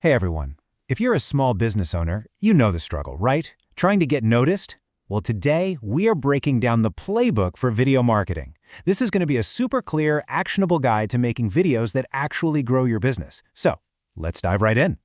Hey everyone. If you're a small business owner, you know the struggle, right? Trying to get noticed? Well, today we are breaking down the playbook for video marketing. This is going to be a super clear, actionable guide to making videos that actually grow your business. So, let's dive right in.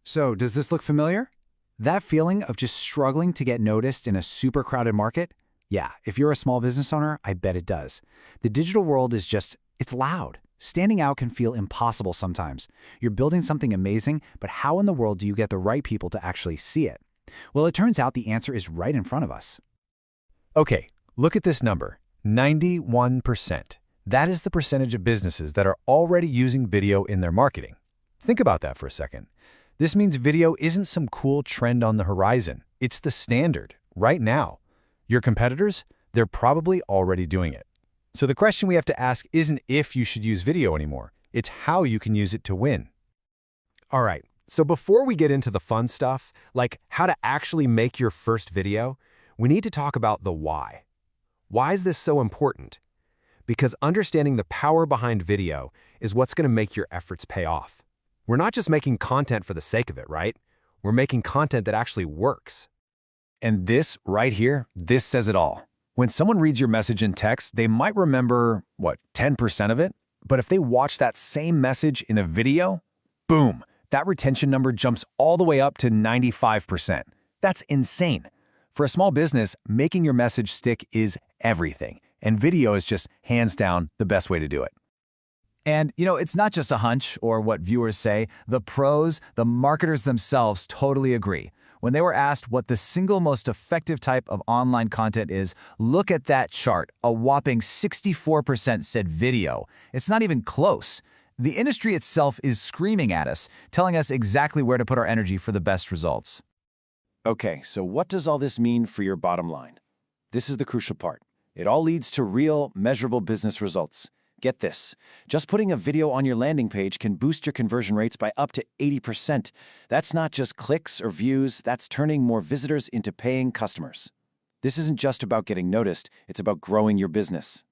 So, does this look familiar? That feeling of just struggling to get noticed in a super crowded market? Yeah, if you're a small business owner, I bet it does. The digital world is it's loud. Standing out can feel impossible sometimes. You're building something amazing, but how in the world do you get the right people to actually see it? Well, it turns out the answer is right in front of us. Okay, look at this number, 91%. That is the percentage of businesses that are already using video in their marketing. Think about that for a second. This means video isn't some cool trend on the horizon. It's the standard, right now. Your competitors, they're probably already doing it. So the question we have to ask isn't if you should use video anymore, it's how you can use it to win. All right, so before we get into the fun stuff, like how to actually make your first video, we need to talk about the why. Why is this so important? Because understanding the power behind video is what's going to make your efforts pay off. We're not just making content for the sake of it, right? We're making content that actually works. And this right here, this says it all. When someone reads your message in text, they might remember, 10% of it? But if they watch that same message in a video, boom, that retention number jumps all the way up to 95%. That's insane. For a small business, making your message stick is everything, and video is just hands down the best way to do it. And, it's not just a hunch or what viewers say. The pros, the marketers themselves totally agree. When they were asked what the single most effective type of online content is, look at that chart. A whopping 64% said video. It's not even close. The industry itself is screaming at us, telling us exactly where to put our energy for the best results. Okay, so what does all this mean for your bottom line? This is the crucial part. It all leads to real, measurable business results. Get this, just putting a video on your landing page can boost your conversion rates by up to 80%. That's not just clicks or views, that's turning more visitors into paying customers. This isn't just about getting noticed, it's about growing your business.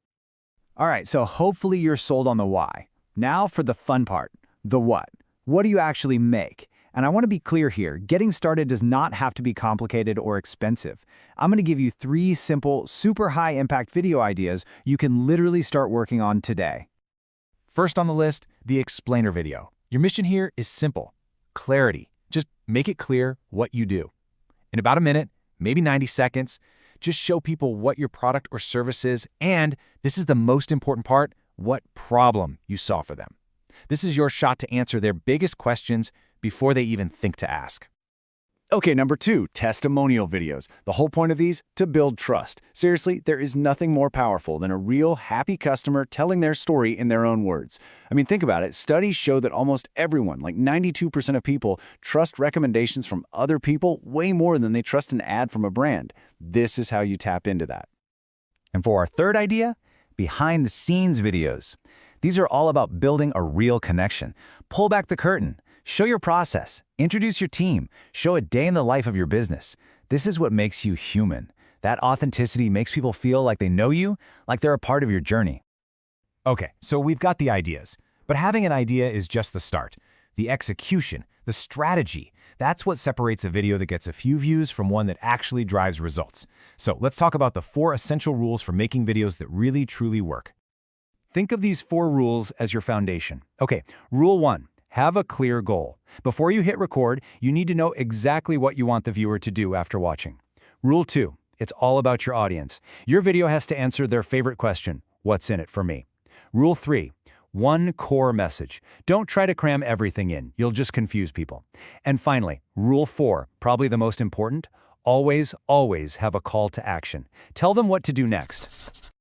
All right, so hopefully you're sold on the why. Now for the fun part, the what. What do you actually make? And I want to be clear here, getting started does not have to be complicated or expensive. I'm going to give you 3 simple, super high-impact video ideas you can literally start working on today. First on the list, the explainer video. Your mission here is simple, clarity. Just make it clear what you do. In about a minute, maybe 90 seconds, just show people what your product or service is, and this is the most important part, what problem you solve for them. This is your shot to answer their biggest questions before they even think to ask. Okay, number 2, testimonial videos. The whole point of these? To build trust. Seriously, there is nothing more powerful than a real, happy customer telling their story in their own words. I mean, think about it. Studies show that almost everyone, like 92% of people, trust recommendations from other people way more than they trust an ad from a brand. This is how you tap into that. And for our third idea, behind-the-scenes videos. These are all about building a real connection. Pull back the curtain. Show your process, introduce your team, show a day in the life of your business. This is what makes you human. That authenticity makes people feel like they know you, like they're a part of your journey. Okay, so we've got the ideas, but having an idea is just the start. The execution, the strategy, that's what separates a video that gets a few views from one that actually drives results. So let's talk about the 4 essential rules for making videos that really, truly work. Think of these 4 rules as your foundation. Okay, rule 1. Have a clear goal. Before you hit record, you need to know exactly what you want the viewer to do after watching. Rule 2. It's all about your audience. Your video has to answer their favorite question, what's in it for me? Rule 3. One core message. Don't try to cram everything in. You'll just confuse people. And finally, rule 4, probably the most important, always, always have a call to action. Tell them what to do next.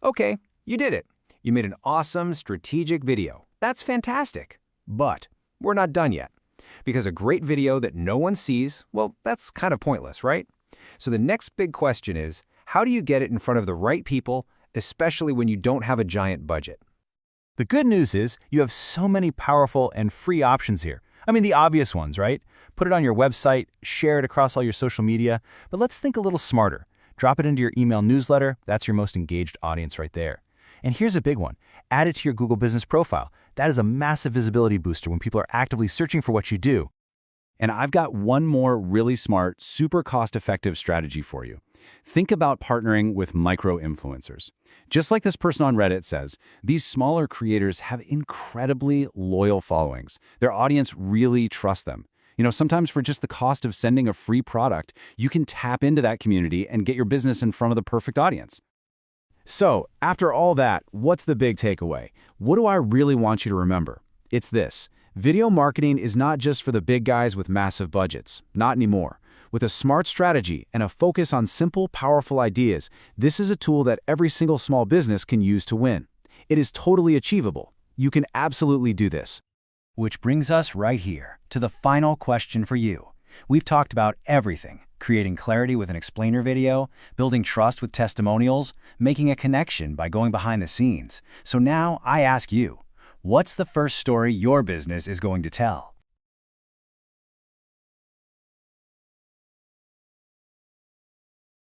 Okay, you did it. You made an awesome, strategic video. That's fantastic. But we're not done yet. Because a great video that no one sees, well, that's kind of pointless, right? So the next big question is, how do you get it in front of the right people, especially when you don't have a giant budget? The good news is you have so many powerful and free options here. I mean, the obvious ones, right? Put it on your website, share it across all your social media, but let's think a little smarter. Drop it into your email newsletter. That's your most engaged audience right there. And here's a big one. Add it to your Google Business Profile. That is a massive visibility booster when people are actively searching for what you do. And I've got one more really smart, super cost-effective strategy for you. Think about partnering with micro-influencers. Just like this person on Reddit says, these smaller creators have incredibly loyal followings. Their audience really trusts them. Sometimes for just the cost of sending a free product, you can tap into that community and get your business in front of the perfect audience. So, after all that, what's the big takeaway? What do I really want you to remember? It's this. Video marketing is not just for the big guys with massive budgets. Not anymore. With a smart strategy and a focus on simple, powerful ideas, this is a tool that every single small business can use to win. It is totally achievable. You can absolutely do this. Which brings us right here to the final question for you. We've talked about everything: creating clarity with an explainer video, building trust with testimonials, making a connection by going behind the scenes. So now I ask you, what's the first story your business is going to tell?